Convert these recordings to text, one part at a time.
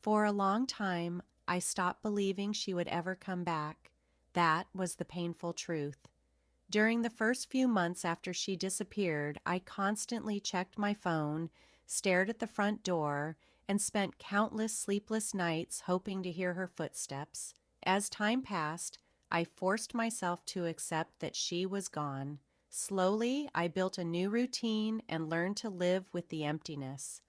For a long time, I stopped believing she would ever come back. That was the painful truth. During the first few months after she disappeared, I constantly checked my phone, stared at the front door, and spent countless sleepless nights hoping to hear her footsteps. As time passed, I forced myself to accept that she was gone. Slowly, I built a new routine and learned to live with the emptiness.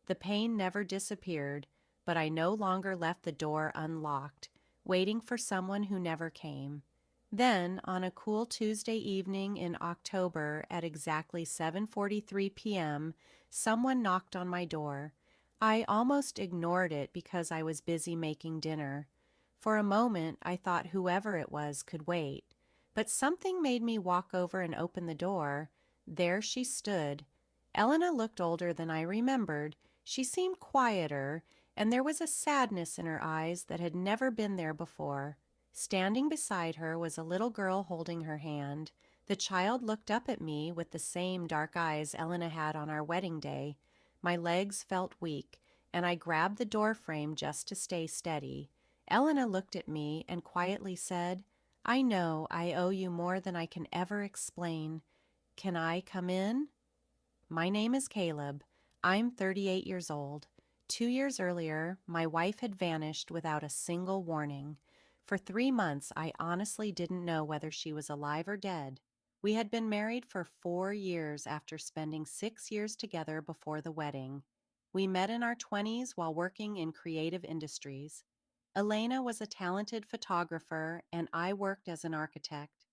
The pain never disappeared, but I no longer left the door unlocked, waiting for someone who never came. Then, on a cool Tuesday evening in October at exactly 7:43 p.m., someone knocked on my door. I almost ignored it because I was busy making dinner. For a moment, I thought whoever it was could wait, but something made me walk over and open the door. There she stood. Elena looked older than I remembered. She seemed quieter, and there was a sadness in her eyes that had never been there before. Standing beside her was a little girl holding her hand. The child looked up at me with the same dark eyes Elena had on our wedding day. My legs felt weak, and I grabbed the door frame just to stay steady. Elena looked at me and quietly said, "I know I owe you more than I can ever explain. Can I come in?" My name is Caleb. I'm 38 years old. 2 years earlier, my wife had vanished without a single warning. For 3 months, I honestly didn't know whether she was alive or dead. We had been married for 4 years after spending 6 years together before the wedding. We met in our 20s while working in creative industries. Elena was a talented photographer, and I worked as an architect.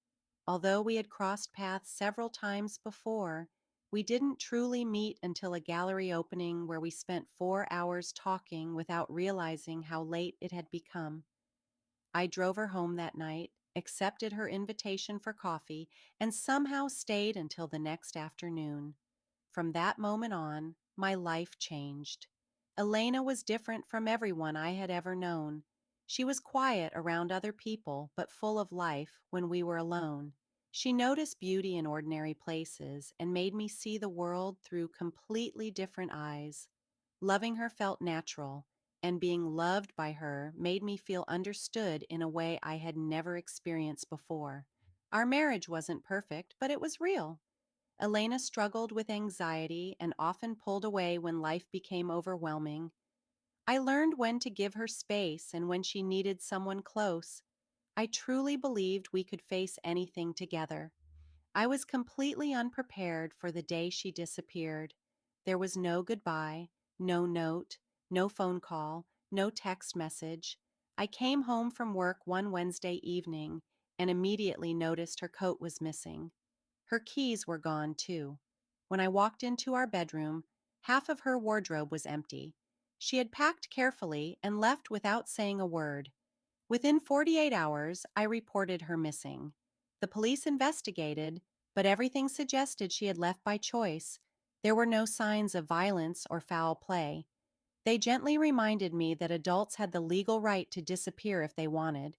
Although we had crossed paths several times before, we didn't truly meet until a gallery opening where we spent 4 hours talking without realizing how late it had become. I drove her home that night, accepted her invitation for coffee, and somehow stayed until the next afternoon. From that moment on, my life changed. Elena was different from everyone I had ever known. She was quiet around other people, but full of life when we were alone. She noticed beauty in ordinary places and made me see the world through completely different eyes. Loving her felt natural, and being loved by her made me feel understood in a way I had never experienced before. Our marriage wasn't perfect, but it was real. Elena struggled with anxiety and often pulled away when life became overwhelming. I learned when to give her space and when she needed someone close. I truly believed we could face anything together. I was completely unprepared for the day she disappeared. There was no goodbye, no note, no phone call, no text message. I came home from work one Wednesday evening and immediately noticed her coat was missing. Her keys were gone, too. When I walked into our bedroom, half of her wardrobe was empty. She had packed carefully and left without saying a word. Within 48 hours, I reported her missing. The police investigated, but everything suggested she had left by choice. There were no signs of violence or foul play. They gently reminded me that adults had the legal right to disappear if they wanted.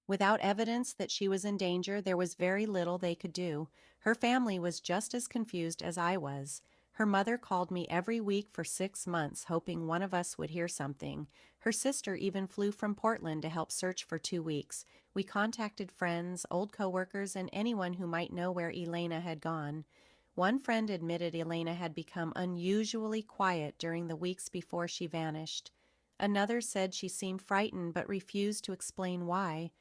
Without evidence that she was in danger, there was very little they could do. Her family was just as confused as I was. Her mother called me every week for 6 months, hoping one of us would hear something. Her sister even flew from Portland to help search for 2 weeks. We contacted friends, old coworkers, and anyone who might know where Elena had gone. One friend admitted Elena had become unusually quiet during the weeks before she vanished. Another said she seemed frightened but refused to explain why.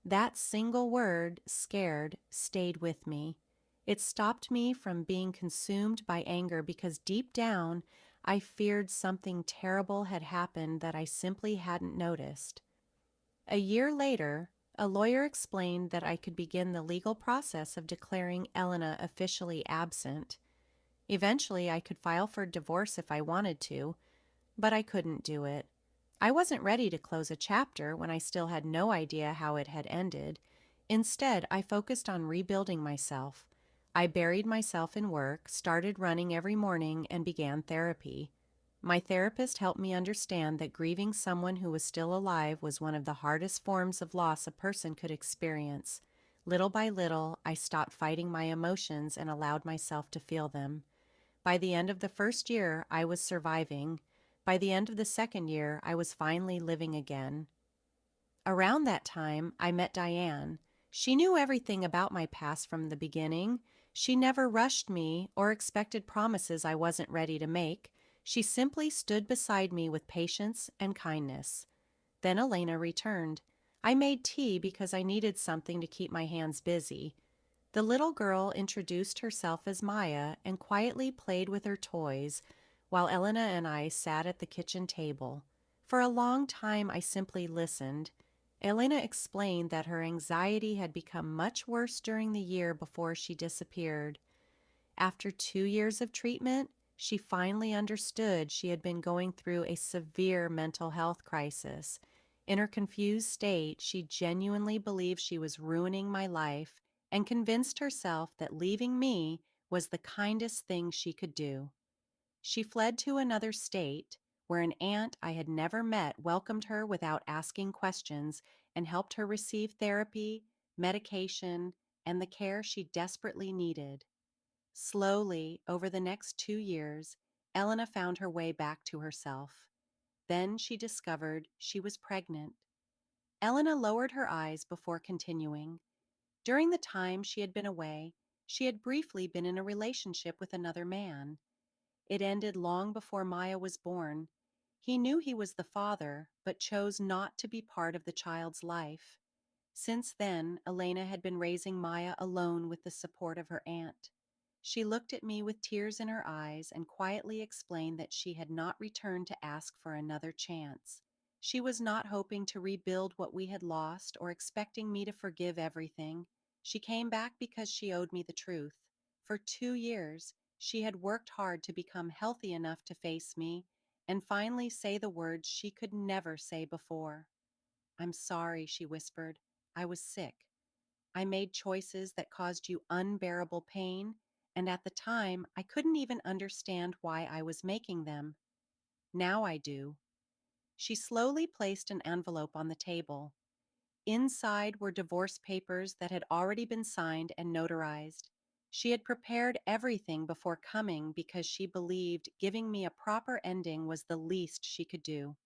That single word, scared, stayed with me. It stopped me from being consumed by anger because deep down, I feared something terrible had happened that I simply hadn't noticed. A year later, a lawyer explained that I could begin the legal process of declaring Elena officially absent. Eventually, I could file for divorce if I wanted to, but I couldn't do it. I wasn't ready to close a chapter when I still had no idea how it had ended. Instead, I focused on rebuilding myself. I buried myself in work, started running every morning, and began therapy. My therapist helped me understand that grieving someone who was still alive was one of the hardest forms of loss a person could experience. Little by little, I stopped fighting my emotions and allowed myself to feel them. By the end of the first year, I was surviving. By the end of the second year, I was finally living again. Around that time, I met Diane. She knew everything about my past from the beginning. She never rushed me or expected promises I wasn't ready to make. She simply stood beside me with patience and kindness. Then Elena returned. I made tea because I needed something to keep my hands busy. The little girl introduced herself as Maya and quietly played with her toys while Elena and I sat at the kitchen table. For a long time, I simply listened. Elena explained that her anxiety had become much worse during the year before she disappeared. After 2 years of treatment, she finally understood she had been going through a severe mental health crisis. In her confused state, she genuinely believed she was ruining my life and convinced herself that leaving me was the kindest thing she could do. She fled to another state, where an aunt I had never met welcomed her without asking questions and helped her receive therapy, medication, and the care she desperately needed. Slowly, over the next 2 years, Elena found her way back to herself. Then she discovered she was pregnant. Elena lowered her eyes before continuing. During the time she had been away, she had briefly been in a relationship with another man. It ended long before Maya was born. He knew he was the father, but chose not to be part of the child's life. Since then, Elena had been raising Maya alone with the support of her aunt. She looked at me with tears in her eyes and quietly explained that she had not returned to ask for another chance. She was not hoping to rebuild what we had lost or expecting me to forgive everything. She came back because she owed me the truth. For 2 years, she had worked hard to become healthy enough to face me and finally say the words she could never say before. "I'm sorry," she whispered. "I was sick. I made choices that caused you unbearable pain, and at the time, I couldn't even understand why I was making them. Now I do." She slowly placed an envelope on the table. Inside were divorce papers that had already been signed and notarized. She had prepared everything before coming because she believed giving me a proper ending was the least she could do.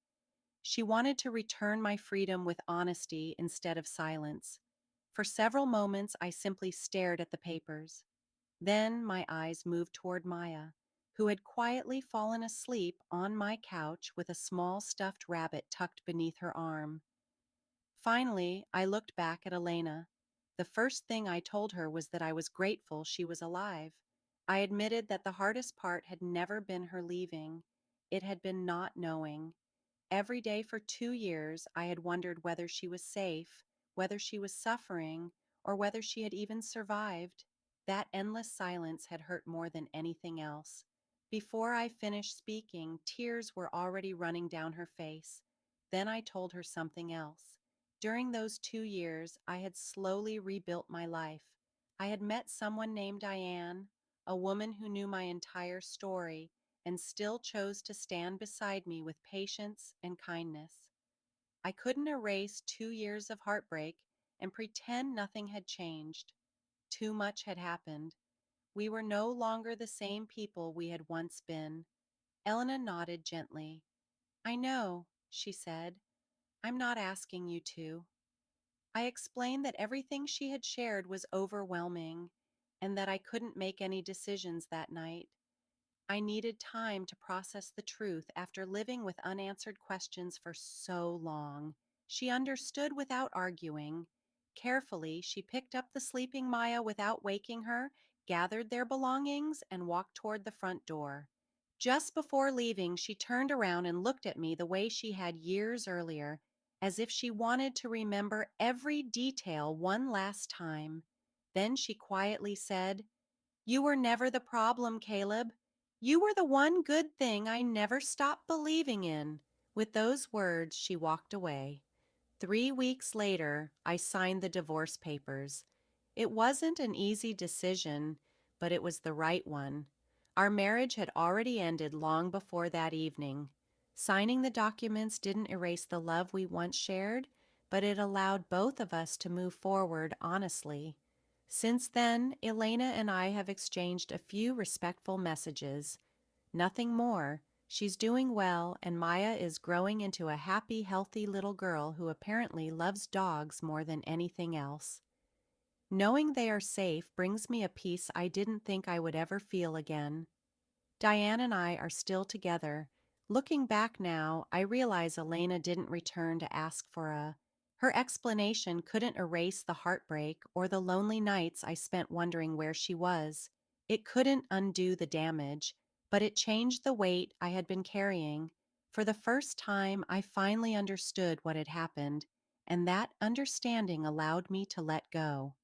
She wanted to return my freedom with honesty instead of silence. For several moments, I simply stared at the papers. Then my eyes moved toward Maya, who had quietly fallen asleep on my couch with a small stuffed rabbit tucked beneath her arm. Finally, I looked back at Elena. The first thing I told her was that I was grateful she was alive. I admitted that the hardest part had never been her leaving. It had been not knowing. Every day for 2 years, I had wondered whether she was safe, whether she was suffering, or whether she had even survived. That endless silence had hurt more than anything else. Before I finished speaking, tears were already running down her face. Then I told her something else. During those 2 years, I had slowly rebuilt my life. I had met someone named Diane, a woman who knew my entire story and still chose to stand beside me with patience and kindness. I couldn't erase 2 years of heartbreak and pretend nothing had changed. Too much had happened. We were no longer the same people we had once been. Elena nodded gently. "I know," she said. "I'm not asking you to." I explained that everything she had shared was overwhelming and that I couldn't make any decisions that night. I needed time to process the truth after living with unanswered questions for so long. She understood without arguing. Carefully, she picked up the sleeping Maya without waking her, gathered their belongings, and walked toward the front door. Just before leaving, she turned around and looked at me the way she had years earlier, as if she wanted to remember every detail one last time. Then she quietly said, "You were never the problem, Caleb. You were the one good thing I never stopped believing in." With those words, she walked away. 3 weeks later, I signed the divorce papers. It wasn't an easy decision, but it was the right one. Our marriage had already ended long before that evening. Signing the documents didn't erase the love we once shared, but it allowed both of us to move forward honestly. Since then, Elena and I have exchanged a few respectful messages. Nothing more, She's doing well, and Maya is growing into a happy, healthy little girl who apparently loves dogs more than anything else. Knowing they are safe brings me a peace I didn't think I would ever feel again. Diane and I are still together. Looking back now, I realize Elena didn't return to ask for a. Her explanation couldn't erase the heartbreak or the lonely nights I spent wondering where she was. It couldn't undo the damage, but it changed the weight I had been carrying. For the first time, I finally understood what had happened, and that understanding allowed me to let go.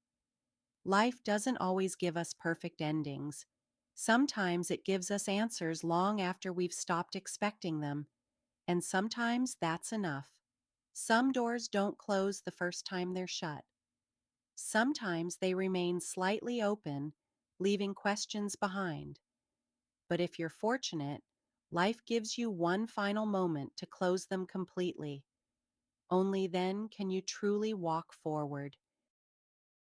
Life doesn't always give us perfect endings. Sometimes it gives us answers long after we've stopped expecting them, and sometimes that's enough. Some doors don't close the first time they're shut. Sometimes they remain slightly open, leaving questions behind. But if you're fortunate, life gives you one final moment to close them completely. Only then can you truly walk forward.